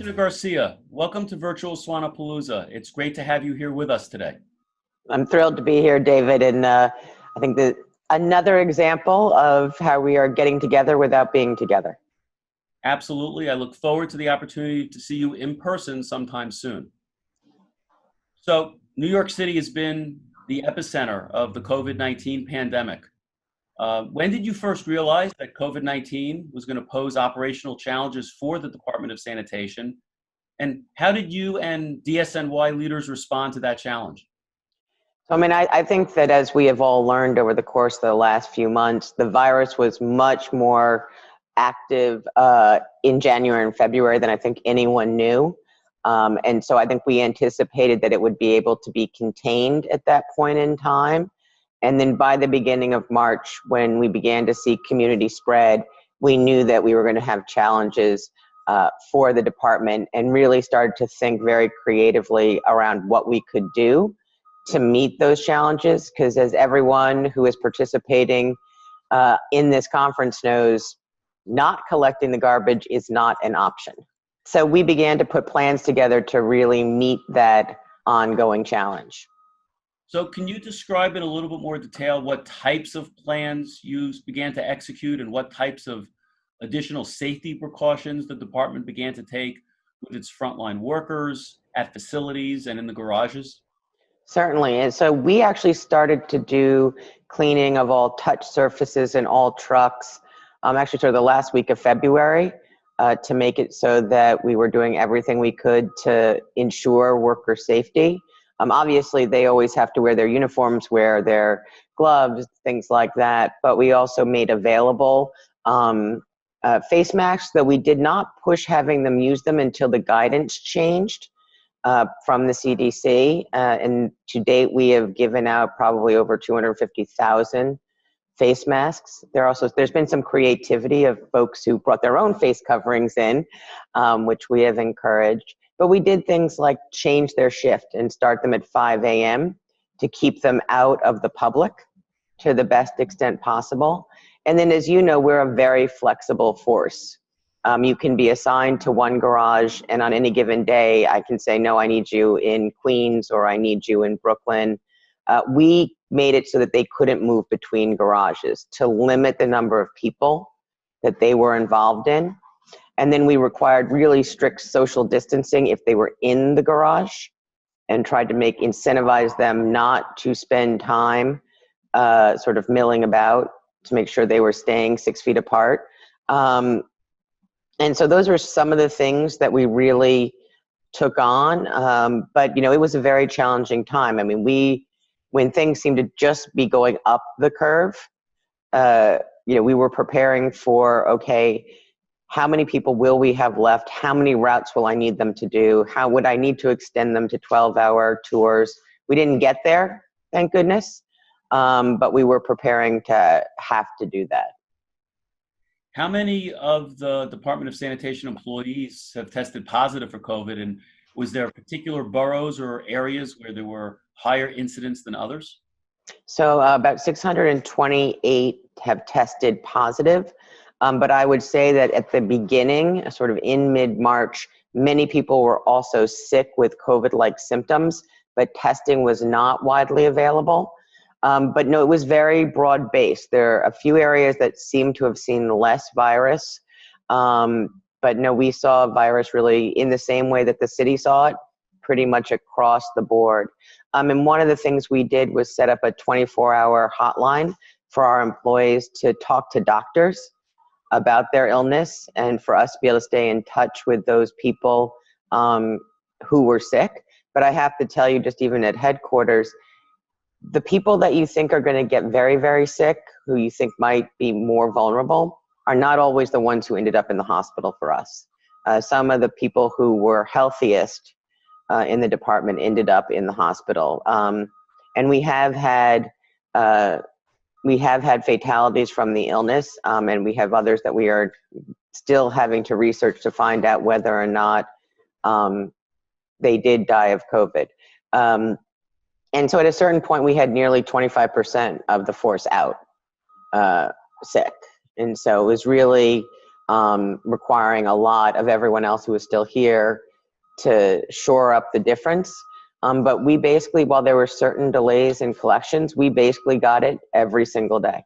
Commissioner Garcia, welcome to Virtual SWANApalooza. It's great to have you here with us today. I'm thrilled to be here, David, and I think that another example of how we are getting together without being together. Absolutely. I look forward to the opportunity to see you in person sometime soon. So, New York City has been the epicenter of the COVID-19 pandemic. When did you first realize that COVID-19 was going to pose operational challenges for the Department of Sanitation? And how did you and DSNY leaders respond to that challenge? So, I think that as we have all learned over the course of the last few months, the virus was much more active in January and February than I think anyone knew. And so I think we anticipated that it would be able to be contained at that point in time. And then by the beginning of March, when we began to see community spread, we knew that we were going to have challenges for the department, and really started to think very creatively around what we could do to meet those challenges. Because as everyone who is participating in this conference knows, not collecting the garbage is not an option. So we began to put plans together to really meet that ongoing challenge. So can you describe in a little bit more detail what types of plans you began to execute and what types of additional safety precautions the department began to take with its frontline workers, at facilities, and in the garages? Certainly. And so we actually started to do cleaning of all touch surfaces in all trucks, actually sort of the last week of February, to make it so that we were doing everything we could to ensure worker safety. Obviously, they always have to wear their uniforms, wear their gloves, things like that. But we also made available face masks, that we did not push having them use them until the guidance changed from the CDC. And to date, we have given out probably over 250,000 face masks. There's been some creativity of folks who brought their own face coverings in, which we have encouraged. But we did things like change their shift and start them at 5 a.m. to keep them out of the public to the best extent possible. And then, as you know, we're a very flexible force. You can be assigned to one garage, and on any given day, I can say, no, I need you in Queens, or I need you in Brooklyn. We made it so that they couldn't move between garages to limit the number of people that they were involved in. And then we required really strict social distancing if they were in the garage, and tried to incentivize them not to spend time sort of milling about, to make sure they were staying 6 feet apart. And so those were some of the things that we really took on. But, it was a very challenging time. When things seemed to just be going up the curve, we were preparing for, okay, how many people will we have left? How many routes will I need them to do? How would I need to extend them to 12-hour tours? We didn't get there, thank goodness, but we were preparing to have to do that. How many of the Department of Sanitation employees have tested positive for COVID, and was there particular boroughs or areas where there were higher incidents than others? So about 628 have tested positive. But I would say that at the beginning, sort of in mid-March, many people were also sick with COVID-like symptoms, but testing was not widely available. But no, it was very broad-based. There are a few areas that seem to have seen less virus. But no, we saw virus really in the same way that the city saw it, pretty much across the board. And one of the things we did was set up a 24-hour hotline for our employees to talk to doctors about their illness, and for us to be able to stay in touch with those people who were sick. But I have to tell you, just even at headquarters, the people that you think are going to get very, very sick, who you think might be more vulnerable, are not always the ones who ended up in the hospital for us. Some of the people who were healthiest in the department ended up in the hospital. And we have had fatalities from the illness, and we have others that we are still having to research to find out whether or not they did die of COVID. And so at a certain point, we had nearly 25% of the force out sick. And so it was really requiring a lot of everyone else who was still here to shore up the difference. But we basically, while there were certain delays in collections, we basically got it every single day.